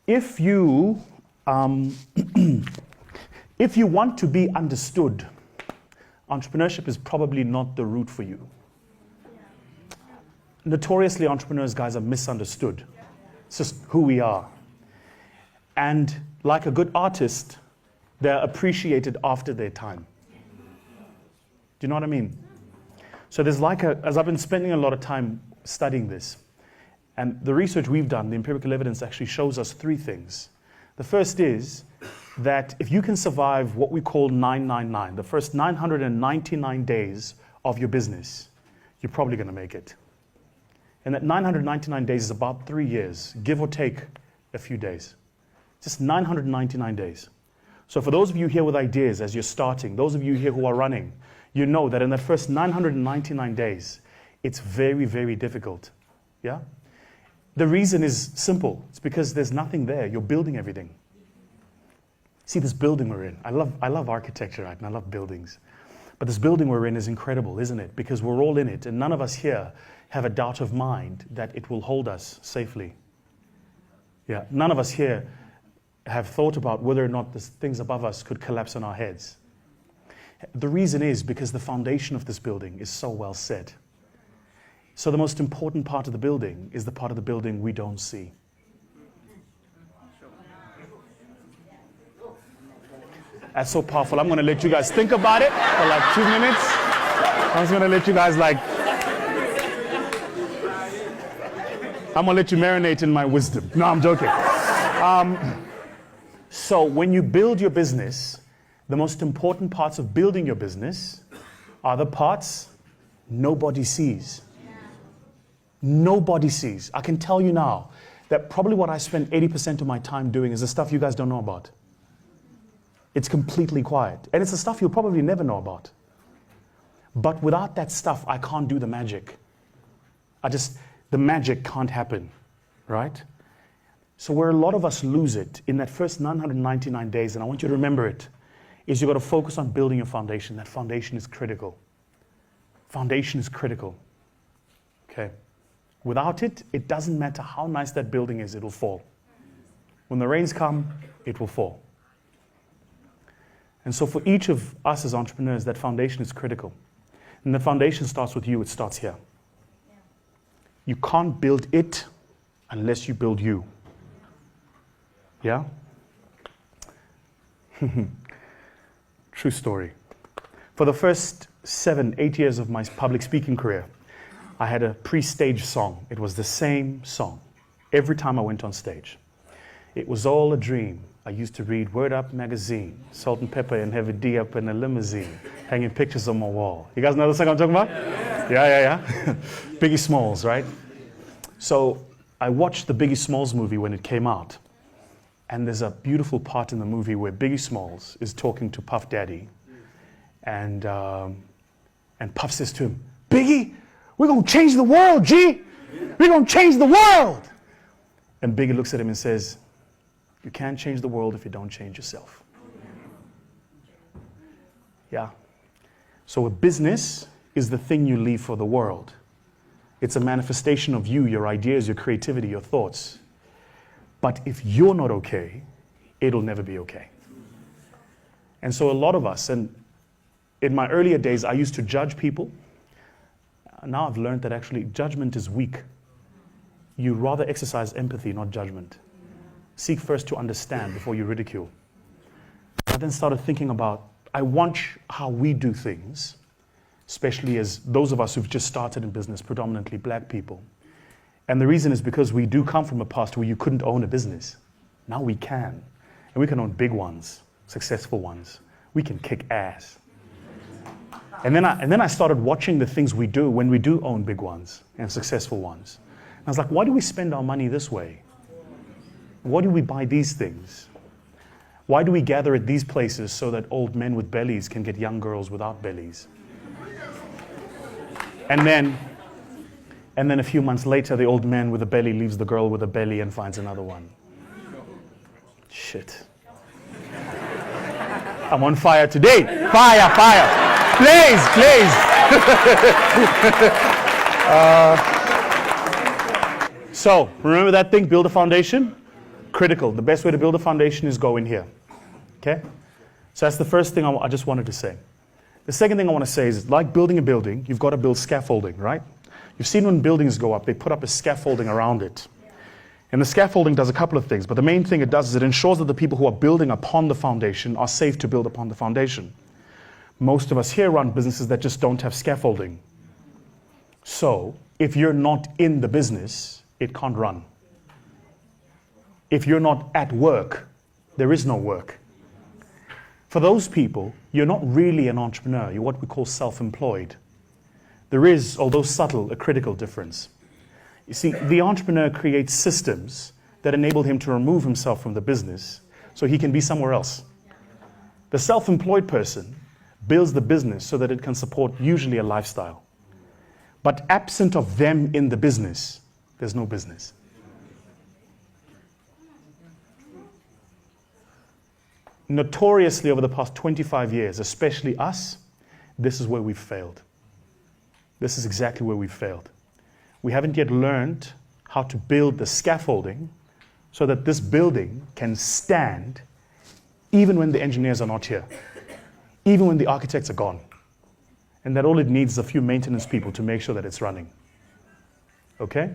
if you if you want to be understood, entrepreneurship is probably not the route for you. Notoriously, entrepreneurs, guys, are misunderstood. It's just who we are. And like a good artist, they're appreciated after their time. Do you know what I mean? So there's as I've been spending a lot of time studying this, and the research we've done, the empirical evidence actually shows us three things. The first is that if you can survive what we call 999, the first 999 days of your business, you're probably going to make it. And that 999 days is about 3 years, give or take a few days. Just 999 days. So for those of you here with ideas as you're starting, those of you here who are running, you know that in that first 999 days, it's very, very difficult. Yeah? The reason is simple. It's because there's nothing there. You're building everything. See this building we're in. I love architecture, right? And I love buildings. But this building we're in is incredible, isn't it? Because we're all in it, and none of us here have a doubt of mind that it will hold us safely. Yeah, none of us here have thought about whether or not the things above us could collapse on our heads. The reason is because the foundation of this building is so well set. So the most important part of the building is the part of the building we don't see. That's so powerful. I'm going to let you guys think about it for like 2 minutes. I'm just going to let you guys I'm going to let you marinate in my wisdom. No, I'm joking. So when you build your business, the most important parts of building your business are the parts nobody sees. Nobody sees. I can tell you now that probably what I spend 80% of my time doing is the stuff you guys don't know about. It's completely quiet. And it's the stuff you'll probably never know about. But without that stuff, I can't do the magic. The magic can't happen, right? So where a lot of us lose it in that first 999 days, and I want you to remember it, is you've got to focus on building your foundation. That foundation is critical. Foundation is critical. Okay? Without it, it doesn't matter how nice that building is, it'll fall. When the rains come, it will fall. And so for each of us as entrepreneurs, that foundation is critical. And the foundation starts with you, it starts here. You can't build it unless you build you. Yeah? True story. For the first 7-8 years of my public speaking career, I had a pre-stage song. It was the same song every time I went on stage. It was all a dream. I used to read Word Up magazine, Salt and Pepper and Heavy D up in a limousine, hanging pictures on my wall. You guys know the song I'm talking about? Yeah. Biggie Smalls, right? So I watched the Biggie Smalls movie when it came out. And there's a beautiful part in the movie where Biggie Smalls is talking to Puff Daddy. And Puff says to him, Biggie, we're going to change the world, G. We're going to change the world. And Biggie looks at him and says, you can't change the world if you don't change yourself. Yeah. So a business is the thing you leave for the world. It's a manifestation of you, your ideas, your creativity, your thoughts. But if you're not okay, it'll never be okay. And so a lot of us, and in my earlier days, I used to judge people. Now I've learned that actually judgment is weak. You rather exercise empathy, not judgment. Seek first to understand before you ridicule. I then started thinking about, I watch how we do things, especially as those of us who've just started in business, predominantly black people. And the reason is because we do come from a past where you couldn't own a business. Now we can. And we can own big ones, successful ones. We can kick ass. And then I started watching the things we do when we do own big ones and successful ones. And I was like, why do we spend our money this way? Why do we buy these things? Why do we gather at these places so that old men with bellies can get young girls without bellies? And then a few months later, the old man with a belly leaves the girl with a belly and finds another one. Shit. I'm on fire today. Fire. Blaze. So, remember that thing, build a foundation? Critical. The best way to build a foundation is go in here. Okay? So that's the first thing I just wanted to say. The second thing I want to say is, like building a building, you've got to build scaffolding, right? You've seen when buildings go up, they put up a scaffolding around it. And the scaffolding does a couple of things, but the main thing it does is it ensures that the people who are building upon the foundation are safe to build upon the foundation. Most of us here run businesses that just don't have scaffolding. So, if you're not in the business, it can't run. If you're not at work, there is no work. For those people, you're not really an entrepreneur. You're what we call self-employed. There is, although subtle, a critical difference. You see, the entrepreneur creates systems that enable him to remove himself from the business so he can be somewhere else. The self-employed person builds the business so that it can support usually a lifestyle. But absent of them in the business, there's no business. Notoriously over the past 25 years, especially us, this is where we've failed. This is exactly where we've failed. We haven't yet learned how to build the scaffolding so that this building can stand even when the engineers are not here, even when the architects are gone. And that all it needs is a few maintenance people to make sure that it's running. Okay?